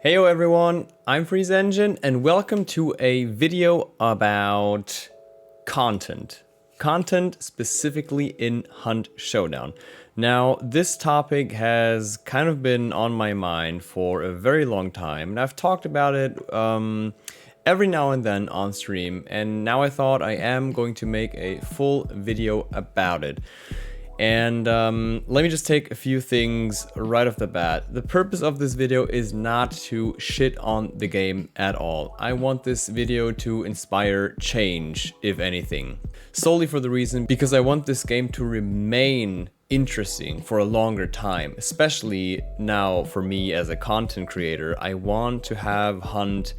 Heyo everyone, I'm Freeze Engine and welcome to a video about content. Content specifically in Hunt Showdown. Now, this topic has kind of been on my mind for a very long time, and I've talked about it every now and then on stream, and now I thought I am going to make a full video about it. And let me just take a few things right off the bat. The purpose of this video is not to shit on the game at all. I want this video to inspire change, if anything. Solely for the reason because I want this game to remain interesting for a longer time. Especially now for me as a content creator, I want to have Hunt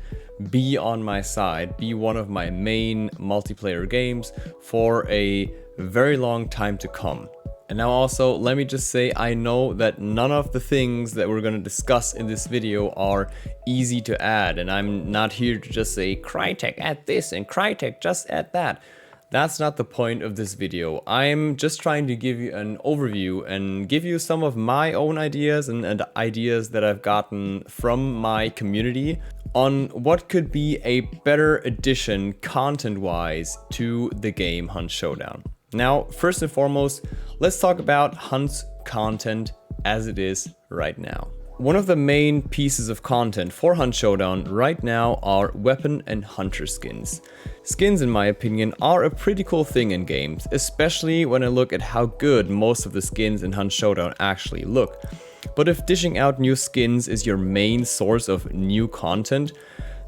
be on my side, be one of my main multiplayer games for a very long time to come. And now also, let me just say, I know that none of the things that we're going to discuss in this video are easy to add, and I'm not here to just say, Crytek add this and Crytek just add that. That's not the point of this video. I'm just trying to give you an overview and give you some of my own ideas and ideas that I've gotten from my community on what could be a better addition content-wise to the game Hunt Showdown. Now, first and foremost, let's talk about Hunt's content as it is right now. One of the main pieces of content for Hunt Showdown right now are weapon and hunter skins. Skins, in my opinion, are a pretty cool thing in games, especially when I look at how good most of the skins in Hunt Showdown actually look. But if dishing out new skins is your main source of new content,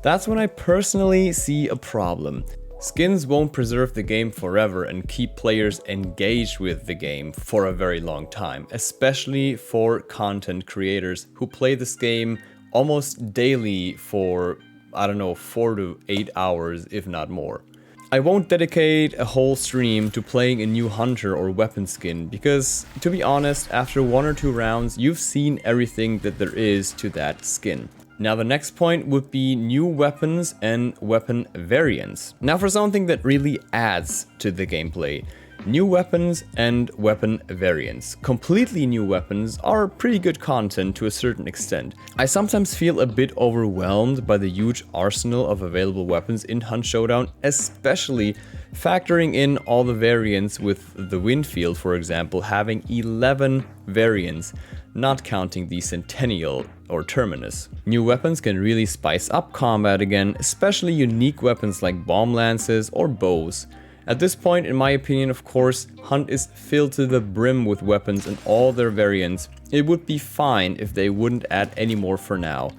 that's when I personally see a problem. Skins won't preserve the game forever and keep players engaged with the game for a very long time, especially for content creators who play this game almost daily for, I don't know, 4 to 8 hours, if not more. I won't dedicate a whole stream to playing a new hunter or weapon skin because, to be honest, after 1 or 2 rounds, you've seen everything that there is to that skin. Now the next point would be new weapons and weapon variants. Now for something that really adds to the gameplay. New weapons and weapon variants. Completely new weapons are pretty good content to a certain extent. I sometimes feel a bit overwhelmed by the huge arsenal of available weapons in Hunt Showdown, especially factoring in all the variants with the Windfield, for example, having 11 variants, not counting the Centennial or Terminus. New weapons can really spice up combat again, especially unique weapons like bomb lances or bows. At this point, in my opinion, of course, Hunt is filled to the brim with weapons and all their variants. It would be fine if they wouldn't add any more for now,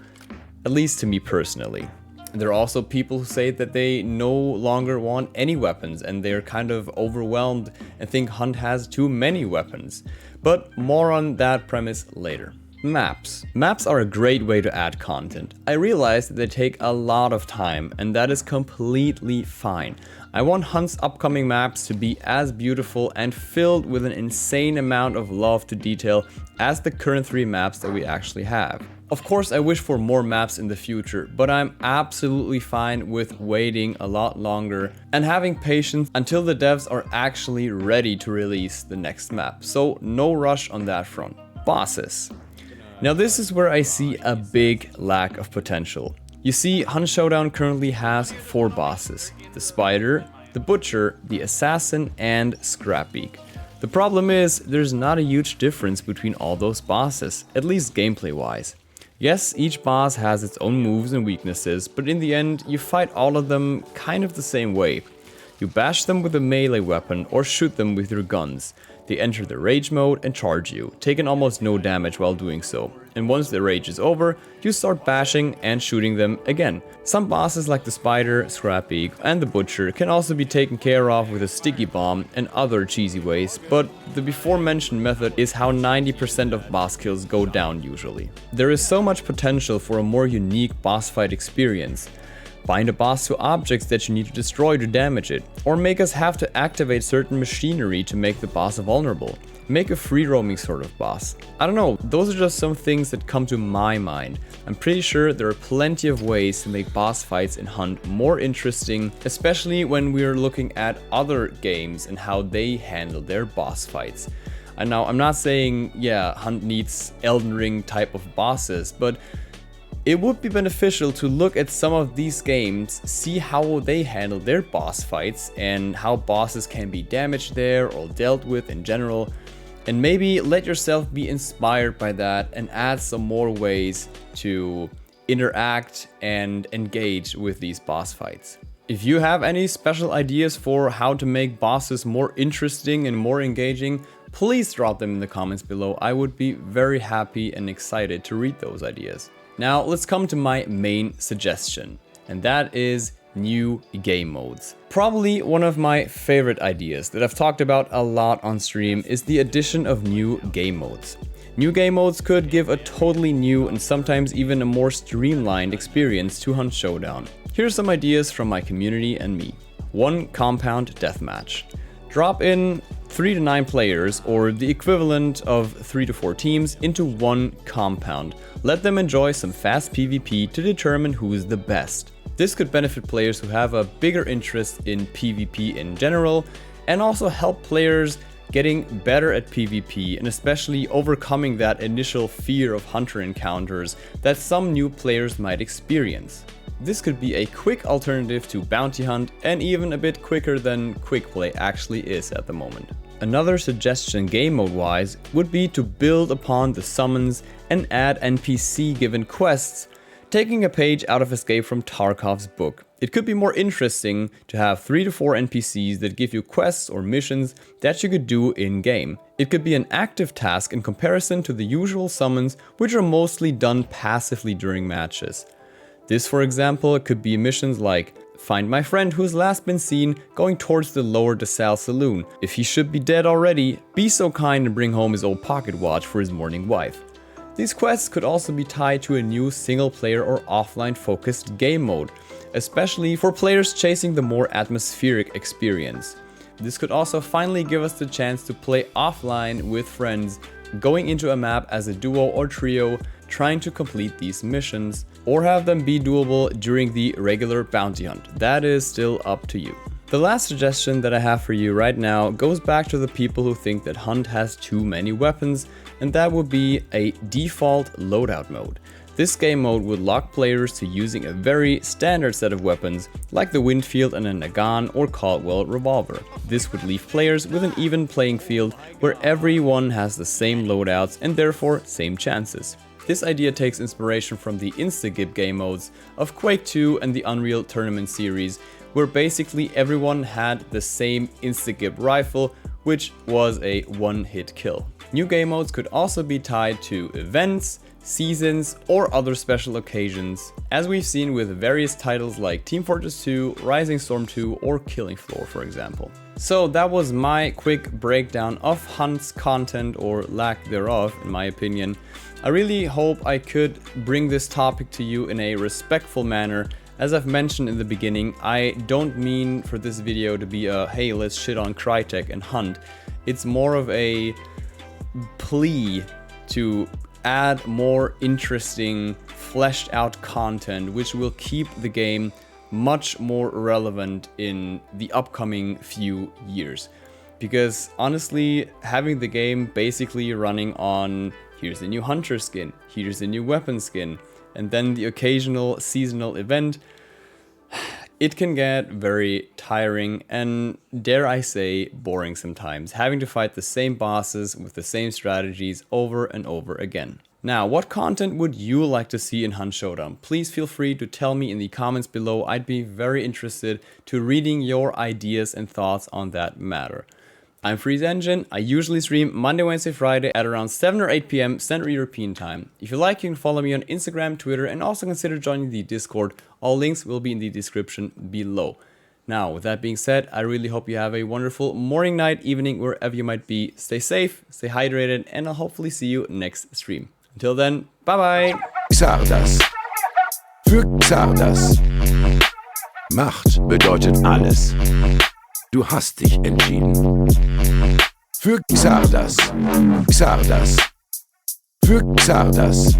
at least to me personally. There are also people who say that they no longer want any weapons and they're kind of overwhelmed and think Hunt has too many weapons. But more on that premise later. Maps. Maps are a great way to add content. I realize that they take a lot of time and that is completely fine. I want Hunt's upcoming maps to be as beautiful and filled with an insane amount of love to detail as the current 3 maps that we actually have. Of course, I wish for more maps in the future, but I'm absolutely fine with waiting a lot longer and having patience until the devs are actually ready to release the next map. So no rush on that front. Bosses. Now this is where I see a big lack of potential. You see, Hunt Showdown currently has 4 bosses. The Spider, the Butcher, the Assassin, and Scrapbeak. The problem is, there's not a huge difference between all those bosses, at least gameplay wise. Yes, each boss has its own moves and weaknesses, but in the end, you fight all of them kind of the same way. You bash them with a melee weapon or shoot them with your guns. They enter the rage mode and charge you, taking almost no damage while doing so. And once the rage is over, you start bashing and shooting them again. Some bosses like the Spider, Scrapbeak, and the Butcher can also be taken care of with a sticky bomb and other cheesy ways, but the before mentioned method is how 90% of boss kills go down usually. There is so much potential for a more unique boss fight experience. Bind a boss to objects that you need to destroy to damage it, or make us have to activate certain machinery to make the boss vulnerable. Make a free roaming sort of boss. I don't know, those are just some things that come to my mind. I'm pretty sure there are plenty of ways to make boss fights in Hunt more interesting, especially when we're looking at other games and how they handle their boss fights. And now I'm not saying, yeah, Hunt needs Elden Ring type of bosses, but It would be beneficial to look at some of these games, see how they handle their boss fights and how bosses can be damaged there or dealt with in general, and maybe let yourself be inspired by that and add some more ways to interact and engage with these boss fights. If you have any special ideas for how to make bosses more interesting and more engaging, please drop them in the comments below. I would be very happy and excited to read those ideas. Now let's come to my main suggestion, and that is new game modes. Probably one of my favorite ideas that I've talked about a lot on stream is the addition of new game modes. New game modes could give a totally new and sometimes even a more streamlined experience to Hunt Showdown. Here's some ideas from my community and me. 1 compound deathmatch. Drop in 3 to 9 players, or the equivalent of 3 to 4 teams, into one compound. Let them enjoy some fast PvP to determine who is the best. This could benefit players who have a bigger interest in PvP in general, and also help players getting better at PvP and especially overcoming that initial fear of hunter encounters that some new players might experience. This could be a quick alternative to bounty hunt, and even a bit quicker than quick play actually is at the moment. Another suggestion game mode wise would be to build upon the summons and add NPC given quests, taking a page out of Escape from Tarkov's book. It could be more interesting to have 3 to 4 NPCs that give you quests or missions that you could do in game. It could be an active task in comparison to the usual summons, which are mostly done passively during matches. This, for example, could be missions like find my friend who has last been seen going towards the Lower DeSalle saloon. If he should be dead already, be so kind and bring home his old pocket watch for his mourning wife. These quests could also be tied to a new single player or offline focused game mode, especially for players chasing the more atmospheric experience. This could also finally give us the chance to play offline with friends, going into a map as a duo or trio, trying to complete these missions, or have them be doable during the regular bounty hunt. That is still up to you. The last suggestion that I have for you right now goes back to the people who think that Hunt has too many weapons, and that would be a default loadout mode. This game mode would lock players to using a very standard set of weapons, like the Winfield and an agian or Caldwell revolver. This would leave players with an even playing field where everyone has the same loadouts and therefore same chances. This idea takes inspiration from the Instagib game modes of Quake 2 and the Unreal Tournament series, where basically everyone had the same Instagib rifle, which was a one-hit kill. New game modes could also be tied to events, seasons, or other special occasions, as we've seen with various titles like Team Fortress 2, Rising Storm 2, or Killing Floor, for example. So that was my quick breakdown of Hunt's content, or lack thereof, in my opinion. I really hope I could bring this topic to you in a respectful manner. As I've mentioned in the beginning, I don't mean for this video to be a hey, let's shit on Crytek and Hunt. It's more of a plea to add more interesting, fleshed out content which will keep the game much more relevant in the upcoming few years. Because honestly, having the game basically running on here's the new hunter skin, here's the new weapon skin, and then the occasional seasonal event, it can get very tiring and, dare I say, boring sometimes, having to fight the same bosses with the same strategies over and over again. Now, what content would you like to see in Hunt Showdown? Please feel free to tell me in the comments below. I'd be very interested to reading your ideas and thoughts on that matter. I'm FreezeEngine. I usually stream Monday, Wednesday, Friday at around 7 or 8 p.m. Central European Time. If you like, you can follow me on Instagram, Twitter, and also consider joining the Discord. All links will be in the description below. Now, with that being said, I really hope you have a wonderful morning, night, evening, wherever you might be. Stay safe, stay hydrated, and I'll hopefully see you next stream. Until then, bye bye! Xardas. Für Xardas. Macht bedeutet alles. Du hast dich entschieden. Für Xardas. Xardas. Für Xardas.